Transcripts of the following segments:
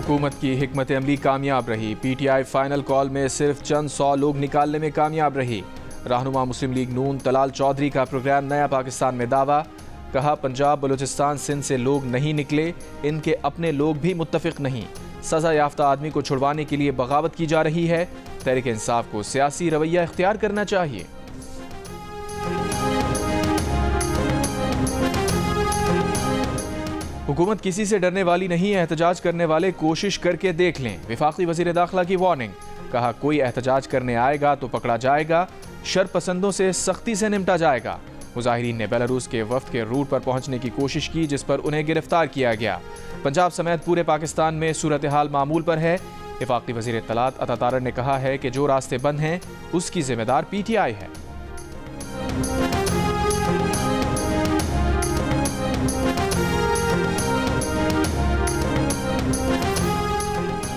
हुकूमत की हिकमत अमली कामयाब रही। PTI फाइनल कॉल में सिर्फ चंद 100 लोग निकालने में कामयाब रही। रहनुमा मुस्लिम लीग नून तलाल चौधरी का प्रोग्राम नया पाकिस्तान में दावा। कहा, पंजाब बलूचिस्तान सिंध से लोग नहीं निकले, इनके अपने लोग भी मुत्तफिक नहीं। सजा याफ्ता आदमी को छुड़वाने के लिए बगावत की जा रही है। तहरीक इंसाफ को सियासी रवैया इख्तियार करना चाहिए। हुकूमत किसी से डरने वाली नहीं है, एहतजाज करने वाले कोशिश करके देख लें। वफाकी वज़ीर दाखिला की वार्निंग। कहा, कोई एहतजाज करने आएगा तो पकड़ा जाएगा, शरपसंदों से सख्ती से निपटा जाएगा। मुजाहिरीन ने बेलारूस के वफ्द के रूट पर पहुंचने की कोशिश की, जिस पर उन्हें गिरफ्तार किया गया। पंजाब समेत पूरे पाकिस्तान में सूरत हाल मामूल पर है। वफाकी वज़ीर इत्तलात अता तारड़ ने कहा है कि जो रास्ते बंद हैं उसकी जिम्मेदार PTI है।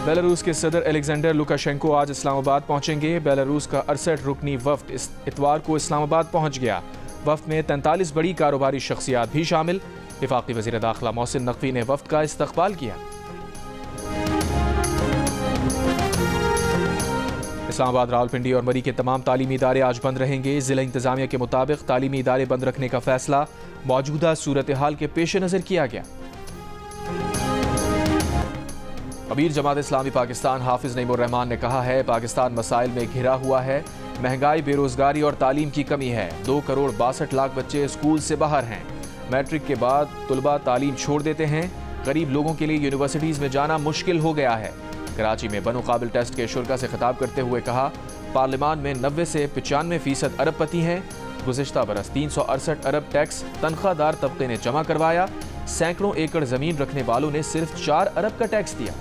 बेलारूस के सदर अलेक्जेंडर लुकाशेंको आज इस्लामाबाद पहुंचेंगे। बेलारूस का 68 रुकनी वफ्द इस इतवार को इस्लामाबाद पहुंच गया। वफ्द में 43 बड़ी कारोबारी शख्सियात भी शामिल। वफाकी वज़ीर दाखिला मोहसिन नकवी ने वफ्द का इस्तकबाल किया। इस्लामाबाद, रावलपिंडी और मरी के तमाम तालीमी इदारे आज बंद रहेंगे। जिला इंतजामिया के मुताबिक तालीमी इदारे बंद रखने का फैसला मौजूदा सूरत हाल के पेश नज़र किया गया। अमीर जमात इस्लामी पाकिस्तान हाफिज नईमुर रहमान ने कहा है, पाकिस्तान मसाइल में घिरा हुआ है। महंगाई, बेरोजगारी और तालीम की कमी है। 2 करोड़ 62 लाख बच्चे स्कूल से बाहर हैं। मैट्रिक के बाद तुलबा तालीम छोड़ देते हैं। गरीब लोगों के लिए यूनिवर्सिटीज़ में जाना मुश्किल हो गया है। कराची में बनो काबिल टेस्ट के शुरा से खिताब करते हुए कहा, पार्लियामान में 90 से 95% अरबपति हैं। गुज़िश्ता बरस 368 अरब टैक्स तनख्वाहदार तबके ने जमा करवाया। सैकड़ों एकड़ ज़मीन रखने वालों ने सिर्फ 4 अरब का टैक्स दिया।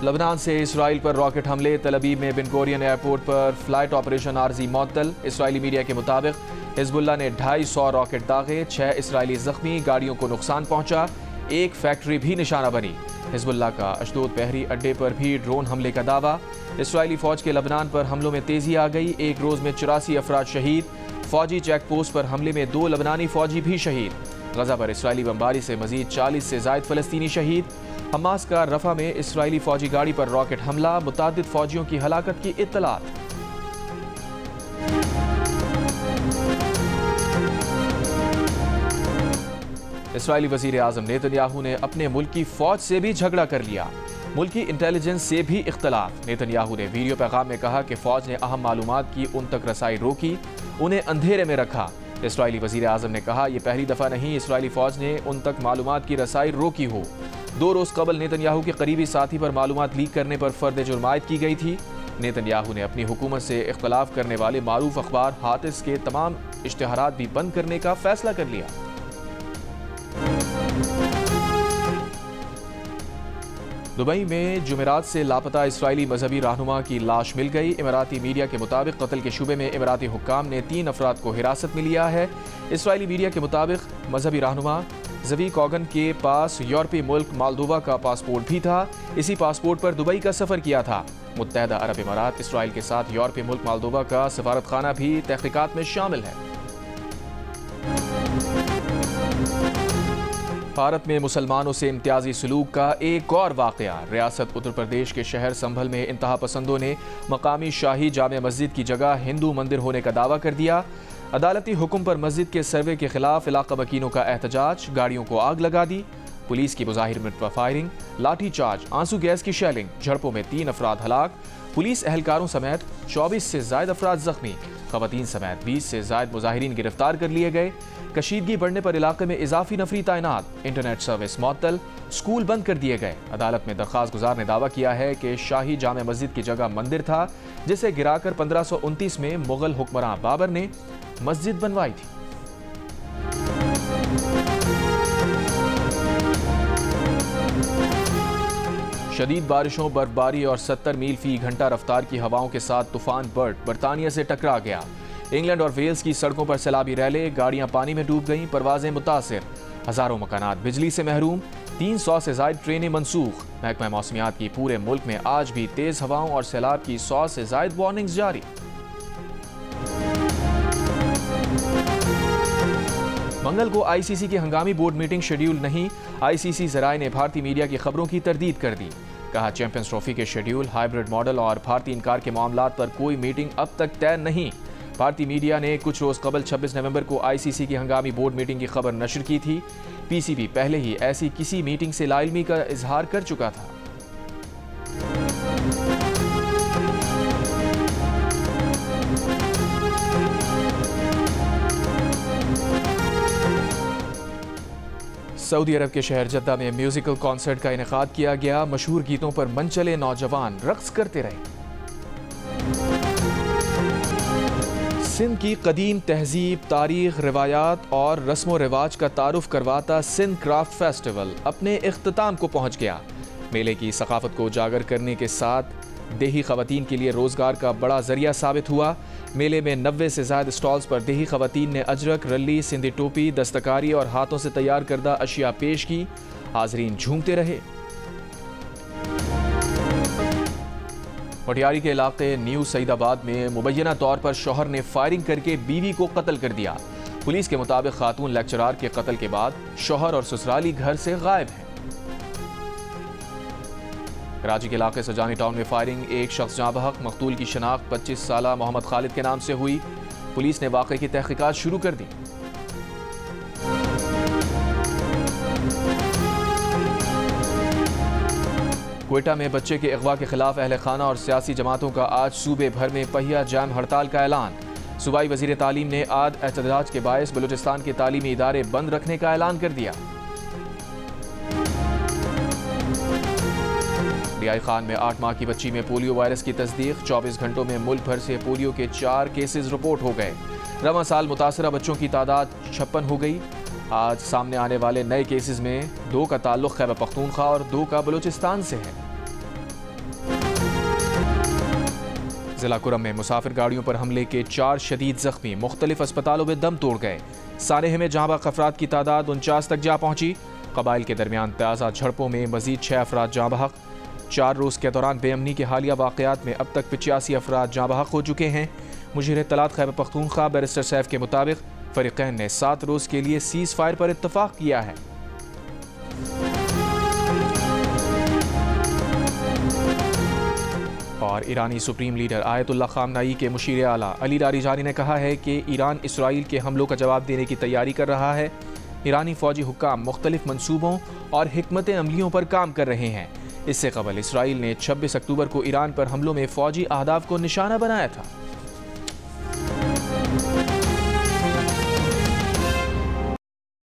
लबनान से इसराइल पर रॉकेट हमले। तल अवीव में बिन गोरियन एयरपोर्ट पर फ्लाइट ऑपरेशन आर्जी मअतल। इसराइली मीडिया के मुताबिक हिजबुल्लाह ने 250 रॉकेट दागे। 6 इसराइली जख्मी, गाड़ियों को नुकसान पहुंचा। एक फैक्ट्री भी निशाना बनी। हिजबुल्लाह का अशदोद बहरी अड्डे पर भी ड्रोन हमले का दावा। इसराइली फौज के लबनान पर हमलों में तेजी आ गई। एक रोज में 84 अफराद शहीद। फौजी चेक पोस्ट पर हमले में 2 लबनानी फौजी भी शहीद। गजा पर इसराइली बमबारी से मजीद 40 से जायद फलस्तीनी शहीद। हमास का रफा में इसराइली फौजी गाड़ी पर रॉकेट हमला। मुतादिद फौजियों की हलाकत की इत्तलात। इसराइली वजीर आजम नेतन्याहू ने अपने मुल्क की फौज से भी झगड़ा कर लिया। मुल्की इंटेलिजेंस से भी इख्तलाफ। नेतन्याहू ने वीडियो पैगाम में कहा कि फौज ने अहम मालूमात की उन तक रसाई रोकी, उन्हें अंधेरे में रखा। इसराइली वजीर आजम ने कहा, यह पहली दफा नहीं इसराइली फौज ने उन तक मालूमात की रसाई रोकी हो। 2 रोज कबल नेतन्याहू के करीबी साथी पर मालूमात लीक करने पर फर्द जुर्म आयद की गई थी। नेतन्याहू ने अपनी हुकूमत से इख्तलाफ करने वाले मारूफ अखबार हातिस के तमाम इश्तिहारात भी बंद करने का फैसला कर लिया। दुबई में जुमेरात से लापता इसराइली मजहबी रहनुमा की लाश मिल गई। इमराती मीडिया के मुताबिक कत्ल के शुबे में इमराती हुक्काम ने 3 अफराद को हिरासत में लिया है। इसराइली मीडिया के मुताबिक मजहबी रहनुमा ज़वी कॉगन के पास यूरोपीय मुल्क मालदोवा का पासपोर्ट भी था। इसी पासपोर्ट पर दुबई का सफ़र किया था। मुत्तहदा अरब इमारात इसराइल के साथ यूरोपीय मुल्क मालदोवा का सफारत खाना भी तहकीकात में शामिल है। भारत में मुसलमानों से इम्तियाजी सलूक का एक और वाक़या। रियासत उत्तर प्रदेश के शहर संभल में इंतहा पसंदों ने मकामी शाही जामे मस्जिद की जगह हिंदू मंदिर होने का दावा कर दिया। अदालती हुक्म पर मस्जिद के सर्वे के खिलाफ इलाका वकीलों का एहतजाज। गाड़ियों को आग लगा दी। पुलिस की मुजाहिर पर फायरिंग, लाठी चार्ज, आंसू गैस की शेलिंग। झड़पों में 3 अफराद हलाक। पुलिस एहलकारों समेत 24 से जायद अफराद जख्मी। खवातीन समेत 20 से जायद मुजाहिरीन गिरफ्तार कर लिए गए। कशीदगी बढ़ने पर इलाके में इजाफी नफरी तैनात। Internet service मअतल। स्कूल बंद कर दिए गए। अदालत में दरख्वास्त गुजार ने दावा किया है कि शाही जामे मस्जिद की जगह मंदिर था, जिसे गिराकर 1529 में मुगल हुक्मरान बाबर ने मस्जिद बनवाई थी। शदीद बारिशों, बर्फबारी और 70 मील फी घंटा रफ्तार की हवाओं के साथ तूफान बर्ट बरतानिया से टकरा गया। इंग्लैंड और वेल्स की सड़कों पर सैलाबी रैले, गाड़ियां पानी में डूब गईं, परवाजें मुतासिर, हजारों मकानात बिजली से महरूम, 300 से ज्यादा ट्रेनें मनसूख। महकमा मौसमियात की पूरे मुल्क में आज भी तेज हवाओं और सैलाब की 100 से ज्यादा वार्निंग्स जारी। मंगल को आईसीसी की हंगामी बोर्ड मीटिंग शेड्यूल नहीं। आईसीसी जराए ने भारतीय मीडिया की खबरों की तरदीद कर दी। कहा, चैंपियंस ट्रॉफी के शेड्यूल, हाइब्रिड मॉडल और भारतीय इनकार के मामलात पर कोई मीटिंग अब तक तय नहीं। भारतीय मीडिया ने कुछ रोज कबल 26 नवंबर को आईसीसी की हंगामी बोर्ड मीटिंग की खबर नशर की थी। पीसीबी पहले ही ऐसी किसी मीटिंग से लाइलमी का इजहार कर चुका था। सऊदी अरब के शहर जद्दा में म्यूजिकल कॉन्सर्ट का इनेकाद किया गया। मशहूर गीतों पर मनचले नौजवान रक्स करते रहे। सिंध की कदीम तहजीब, तारीख, रिवायात और रस्म व रिवाज का तारुफ करवाता सिंध क्राफ्ट फेस्टिवल अपने इख्तिताम को पहुंच गया। मेले की सकाफत को उजागर करने के साथ देही खवातीन के लिए रोजगार का बड़ा जरिया साबित हुआ। मेले में 90 से ज्यादा स्टॉल्स पर देही खवातीन ने अजरक, रल्ली, सिंधी टोपी, दस्तकारी और हाथों से तैयार करदा अशिया पेश की। हाजरीन झूमते रहे। पटियारी के इलाके न्यू सईदाबाद में मुबैना तौर पर शौहर ने फायरिंग करके बीवी को कत्ल कर दिया। पुलिस के मुताबिक खातून लेक्चरार के कत्ल के बाद शौहर और ससुराली घर से गायब हैं। कराची के इलाके सजानी टाउन में फायरिंग, एक शख्स जाँ बहक। मकतूल की शनाख्त 25 साला मोहम्मद खालिद के नाम से हुई। पुलिस ने वाक़े की तहकीकात शुरू कर दी। क्वेटा में बच्चे के अगवा के खिलाफ अहल खाना और सियासी जमातों का आज सूबे भर में पहिया जाम हड़ताल का ऐलान। सूबाई वजीर तालीम ने आज एहतजाज के बायस बलूचिस्तान के तालीमी इदारे बंद रखने का ऐलान कर दिया। रियाई खान में 8 माह की बच्ची में पोलियो वायरस की तस्दीक। 24 घंटों में मुल्क भर से पोलियो के 4 केसेस रिपोर्ट हो गए। रवां साल मुतासरा बच्चों की तादाद 56 हो गई। आज सामने आने वाले नए केसेस में 2 का ताल्लुक खैबर पख्तूनख्वा और 2 का बलूचिस्तान से है। जिला कुरम में मुसाफिर गाड़ियों पर हमले के 4 शदीद जख्मी। मुख्तलिफ अस्पतालों में दम तोड़ गए। सानेह में जहाँ बाग अफराद की तादाद 49 तक जा पहुंची। कबाइल के दरमियान ताज़ा झड़पों में मजीद 6 अफराद जाँ बहक। 4 रोज़ के दौरान बेअमनी के हालिया वाक़यात में अब तक 85 अफराद जाँ बहक हो चुके हैं। मुशीर इत्तलात खैबर पख्तूनख्वा बैरिस्टर सैफ के मुताबिक फ़रीक़ैन ने 7 रोज़ के लिए सीज़ फायर पर इत्तफ़ाक़ किया है। और ईरानी सुप्रीम लीडर आयतुल्लाह ख़ामनाई के मुशीर आला अली लारीजानी ने कहा है कि ईरान इसराइल के हमलों का जवाब देने की तैयारी कर रहा है। ईरानी फ़ौजी हुक्काम मुख्तलिफ मनसूबों और हिकमत अमलियों पर काम कर रहे हैं। इससे कबल इसराइल ने 26 अक्टूबर को ईरान पर हमलों में फ़ौजी अहदाफ को निशाना बनाया था।